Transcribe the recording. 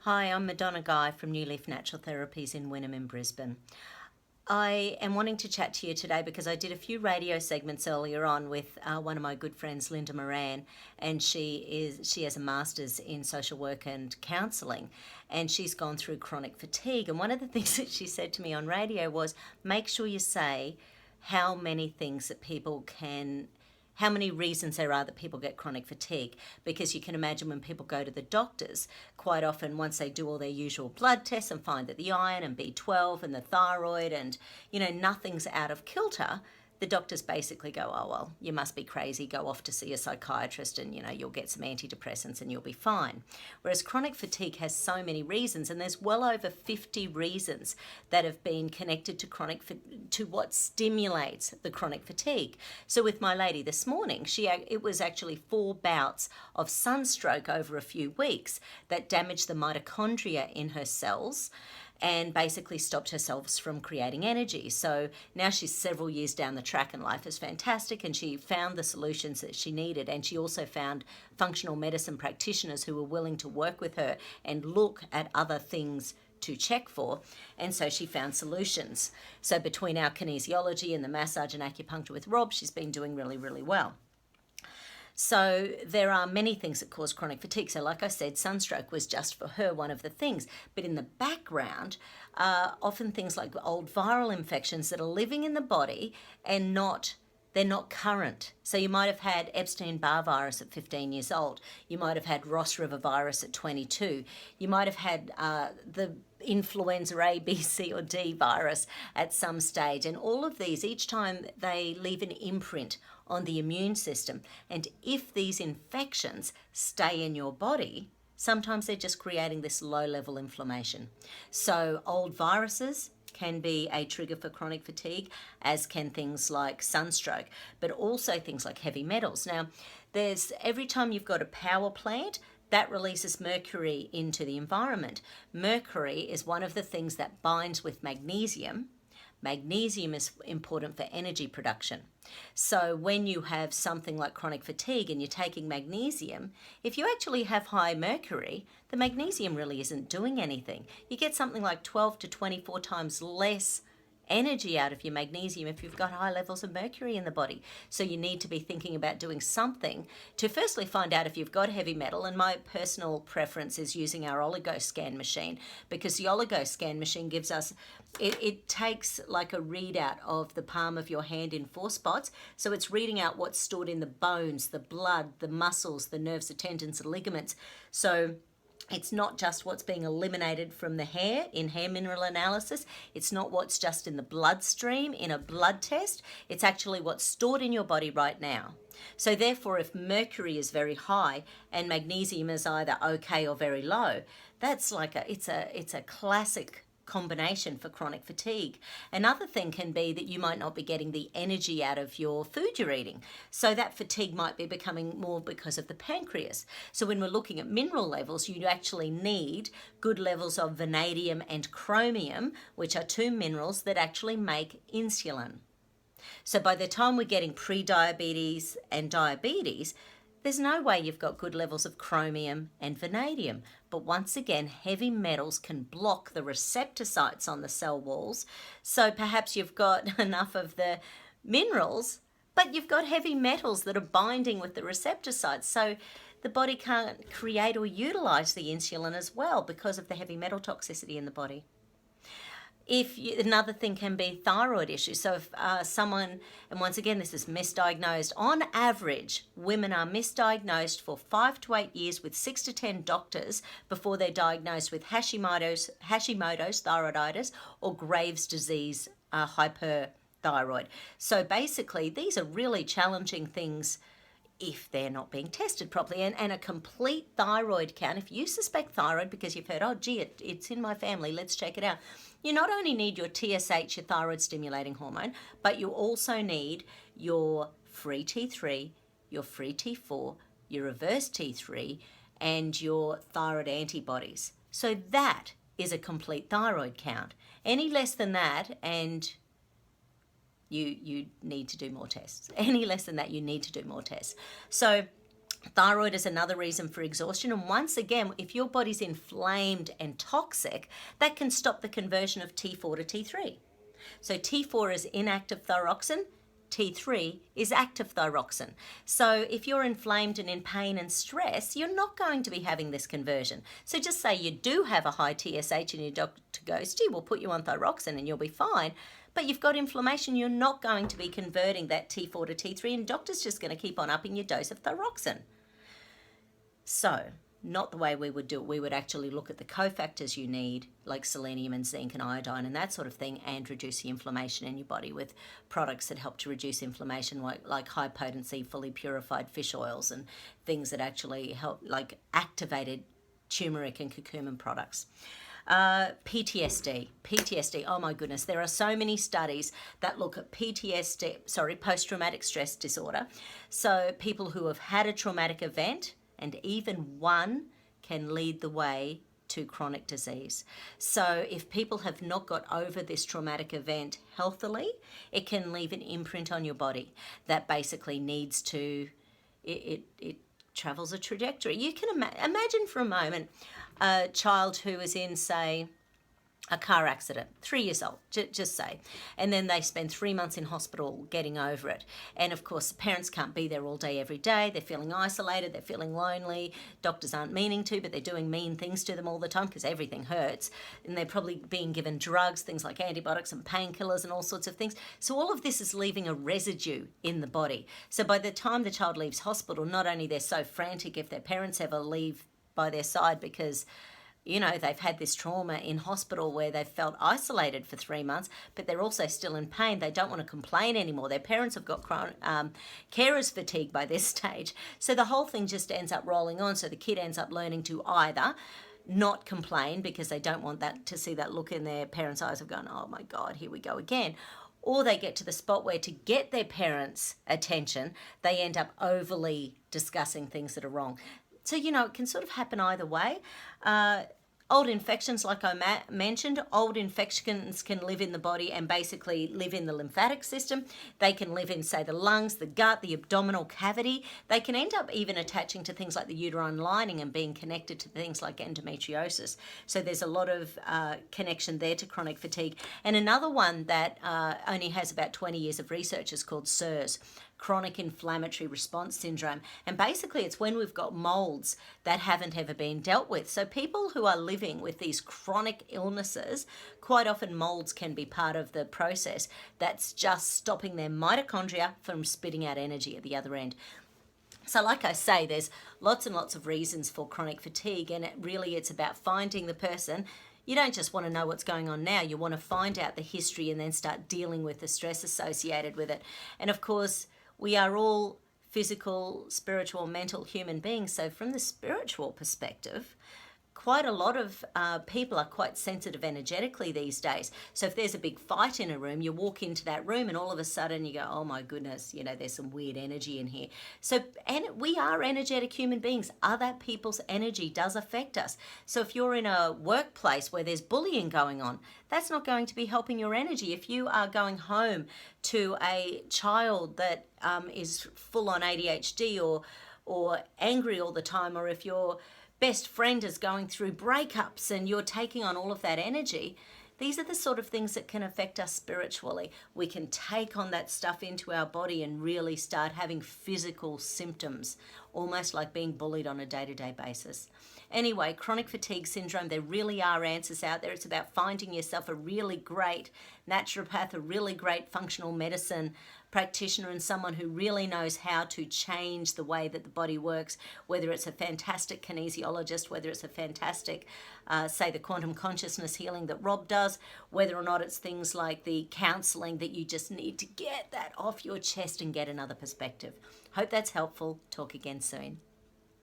Hi, I'm Madonna Guy from New Leaf Natural Therapies in Wynnum in Brisbane. I am wanting to chat to you today because I did a few radio segments earlier on with one of my good friends, Linda Moran, and she has a master's in social work and counselling, and she's gone through chronic fatigue. And one of the things that she said to me on radio was, make sure you say how many things that people can, how many reasons there are that people get chronic fatigue, because you can imagine when people go to the doctors, quite often once they do all their usual blood tests and find that the iron and B12 and the thyroid and nothing's out of kilter, the doctors basically go, oh well, you must be crazy, go off to see a psychiatrist and you'll get some antidepressants and you'll be fine. Whereas chronic fatigue has so many reasons, and there's well over 50 reasons that have been connected to what stimulates the chronic fatigue. So with my lady this morning, it was actually 4 bouts of sunstroke over a few weeks that damaged the mitochondria in her cells and basically stopped herself from creating energy. So now she's several years down the track and life is fantastic, and she found the solutions that she needed, and she also found functional medicine practitioners who were willing to work with her and look at other things to check for, and so she found solutions. So between our kinesiology and the massage and acupuncture with Rob, she's been doing really, really well. So there are many things that cause chronic fatigue. So like I said, sunstroke was just for her one of the things. But in the background, often things like old viral infections that are living in the body and they're not current. So you might have had Epstein-Barr virus at 15 years old. You might have had Ross River virus at 22. You might have had the influenza A, B, C, or D virus at some stage. And all of these, each time they leave an imprint on the immune system. And if these infections stay in your body, sometimes they're just creating this low-level inflammation. So old viruses can be a trigger for chronic fatigue, as can things like sunstroke, but also things like heavy metals. Now, every time you've got a power plant, that releases mercury into the environment. Mercury is one of the things that binds with magnesium. Magnesium is important for energy production. So when you have something like chronic fatigue and you're taking magnesium, if you actually have high mercury, the magnesium really isn't doing anything. You get something like 12 to 24 times less energy out of your magnesium if you've got high levels of mercury in the body. So you need to be thinking about doing something to firstly find out if you've got heavy metal, and my personal preference is using our oligoscan machine, because the oligoscan machine gives us, it takes like a readout of the palm of your hand in 4 spots. So it's reading out what's stored in the bones, the blood, the muscles, the nerves, the tendons, the ligaments. So it's not just what's being eliminated from the hair in hair mineral analysis. It's not what's just in the bloodstream in a blood test. It's actually what's stored in your body right now. So therefore, if mercury is very high and magnesium is either okay or very low, that's like it's a classic combination for chronic fatigue. Another thing can be that you might not be getting the energy out of your food you're eating. So that fatigue might be becoming more because of the pancreas. So when we're looking at mineral levels, you actually need good levels of vanadium and chromium, which are 2 minerals that actually make insulin. So by the time we're getting pre-diabetes and diabetes, there's no way you've got good levels of chromium and vanadium. But once again, heavy metals can block the receptor sites on the cell walls. So perhaps you've got enough of the minerals, but you've got heavy metals that are binding with the receptor sites. So the body can't create or utilize the insulin as well because of the heavy metal toxicity in the body. Another thing can be thyroid issues. So if someone, and once again this is misdiagnosed, on average women are misdiagnosed for 5 to 8 years with 6 to 10 doctors before they're diagnosed with Hashimoto's thyroiditis or Graves' disease hyperthyroid. So basically these are really challenging things if they're not being tested properly. And a complete thyroid count, if you suspect thyroid because you've heard, oh gee, it's in my family, let's check it out. You not only need your TSH, your thyroid stimulating hormone, but you also need your free T3, your free T4, your reverse T3, and your thyroid antibodies. So that is a complete thyroid count. Any less than that, and you need to do more tests. Any less than that, you need to do more tests. So Thyroid is another reason for exhaustion. And once again, if your body's inflamed and toxic, that can stop the conversion of T4 to T3. So T4 is inactive thyroxine, T3 is active thyroxine. So if you're inflamed and in pain and stress, you're not going to be having this conversion. So just say you do have a high TSH and your doctor goes, gee, we'll put you on thyroxine and you'll be fine. But you've got inflammation, you're not going to be converting that T4 to T3, and doctor's just going to keep on upping your dose of thyroxine. So, not the way we would do it. We would actually look at the cofactors you need, like selenium and zinc and iodine and that sort of thing, and reduce the inflammation in your body with products that help to reduce inflammation, like high potency, fully purified fish oils and things that actually help, like activated turmeric and curcumin products. PTSD, oh my goodness, there are so many studies that look at PTSD, post-traumatic stress disorder. So people who have had a traumatic event, and even one can lead the way to chronic disease. So if people have not got over this traumatic event healthily, it can leave an imprint on your body that basically needs to, it travels a trajectory. You can imagine for a moment a child who is in, say, a car accident, 3 years old, just say, and then they spend 3 months in hospital getting over it. And of course, the parents can't be there all day, every day. They're feeling isolated, they're feeling lonely. Doctors aren't meaning to, but they're doing mean things to them all the time because everything hurts. And they're probably being given drugs, things like antibiotics and painkillers and all sorts of things. So all of this is leaving a residue in the body. So by the time the child leaves hospital, not only they're so frantic if their parents ever leave by their side because they've had this trauma in hospital where they've felt isolated for 3 months, but they're also still in pain. They don't want to complain anymore. Their parents have got carers fatigue by this stage. So the whole thing just ends up rolling on. So the kid ends up learning to either not complain because they don't want that to see that look in their parents' eyes of going, oh my God, here we go again. Or they get to the spot where to get their parents' attention, they end up overly discussing things that are wrong. So, it can sort of happen either way. Old infections, like I mentioned, old infections can live in the body and basically live in the lymphatic system. They can live in, say, the lungs, the gut, the abdominal cavity. They can end up even attaching to things like the uterine lining and being connected to things like endometriosis. So there's a lot of connection there to chronic fatigue. And another one that only has about 20 years of research is called CIRS, chronic inflammatory response syndrome. And basically it's when we've got molds that haven't ever been dealt with. So people who are living with these chronic illnesses, quite often molds can be part of the process that's just stopping their mitochondria from spitting out energy at the other end. So like I say, there's lots and lots of reasons for chronic fatigue, and it's about finding the person. You don't just want to know what's going on now. You want to find out the history and then start dealing with the stress associated with it. And of course, we are all physical, spiritual, mental human beings. So from the spiritual perspective, quite a lot of people are quite sensitive energetically these days. So if there's a big fight in a room, you walk into that room and all of a sudden you go, oh my goodness, there's some weird energy in here. So, and we are energetic human beings. Other people's energy does affect us. So if you're in a workplace where there's bullying going on, that's not going to be helping your energy. If you are going home to a child that is full on ADHD or angry all the time, or if your best friend is going through breakups and you're taking on all of that energy, these are the sort of things that can affect us spiritually. We can take on that stuff into our body and really start having physical symptoms, almost like being bullied on a day-to-day basis. Anyway, chronic fatigue syndrome, there really are answers out there. It's about finding yourself a really great naturopath, a really great functional medicine practitioner, and someone who really knows how to change the way that the body works, whether it's a fantastic kinesiologist, whether it's a fantastic, say, the quantum consciousness healing that Rob does, whether or not it's things like the counselling that you just need to get that off your chest and get another perspective. Hope that's helpful. Talk again soon.